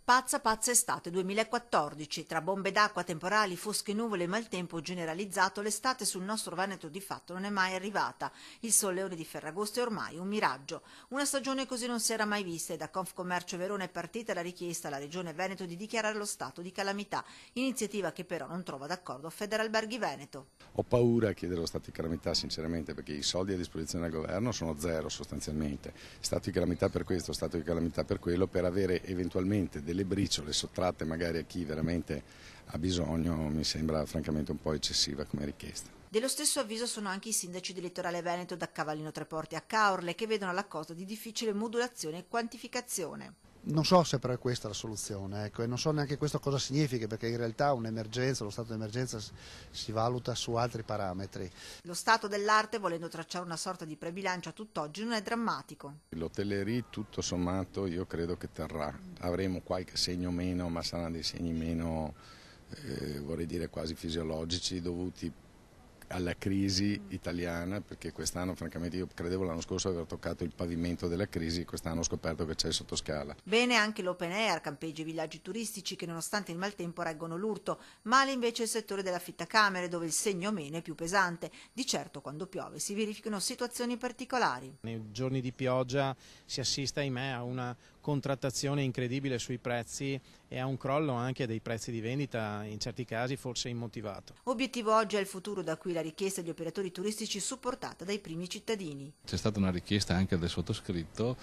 Pazza pazza estate 2014, tra bombe d'acqua, temporali, fosche nuvole e maltempo generalizzato, l'estate sul nostro Veneto di fatto non è mai arrivata. Il solleone di Ferragosto è ormai un miraggio. Una stagione così non si era mai vista e da Confcommercio Verona è partita la richiesta alla Regione Veneto di dichiarare lo stato di calamità, iniziativa che però non trova d'accordo Federalberghi Veneto. Ho paura a chiedere lo stato di calamità sinceramente perché i soldi a disposizione del governo sono zero sostanzialmente, stato di calamità per questo, stato di calamità per quello, per avere eventualmente delle briciole sottratte magari a chi veramente ha bisogno mi sembra francamente un po' eccessiva come richiesta. Dello stesso avviso sono anche i sindaci del litorale veneto da Cavallino Treporti a Caorle che vedono la cosa di difficile modulazione e quantificazione. Non so se però è questa la soluzione, ecco, e non so neanche questo cosa significa, perché in realtà un'emergenza, lo stato di emergenza si valuta su altri parametri. Lo stato dell'arte, volendo tracciare una sorta di prebilancio a tutt'oggi, non è drammatico. L'hotellerie tutto sommato io credo che terrà, avremo qualche segno meno, ma saranno dei segni meno, vorrei dire quasi fisiologici, dovuti alla crisi italiana, perché quest'anno francamente io credevo l'anno scorso aver toccato il pavimento della crisi, quest'anno ho scoperto che c'è il sottoscala. Bene anche l'open air, campeggi e villaggi turistici che nonostante il maltempo reggono l'urto, male invece il settore dell'affittacamere dove il segno meno è più pesante. Di certo quando piove si verificano situazioni particolari. Nei giorni di pioggia si assiste ahimè a una contrattazione incredibile sui prezzi e a un crollo anche dei prezzi di vendita, in certi casi forse immotivato. Obiettivo oggi è il futuro, da cui la richiesta di operatori turistici supportata dai primi cittadini. C'è stata una richiesta anche del sottoscritto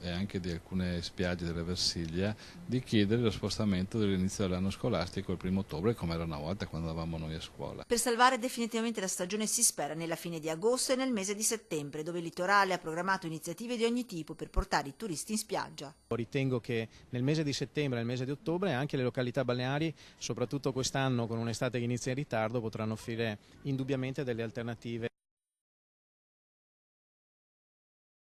e anche di alcune spiagge della Versilia di chiedere lo spostamento dell'inizio dell'anno scolastico il 1° ottobre come era una volta quando andavamo noi a scuola. Per salvare definitivamente la stagione si spera nella fine di agosto e nel mese di settembre, dove il litorale ha programmato iniziative di ogni tipo per portare i turisti in spiaggia. Ritengo che nel mese di settembre e nel mese di ottobre anche le località balneari, soprattutto quest'anno con un'estate che inizia in ritardo, potranno offrire indubbiamente delle alternative.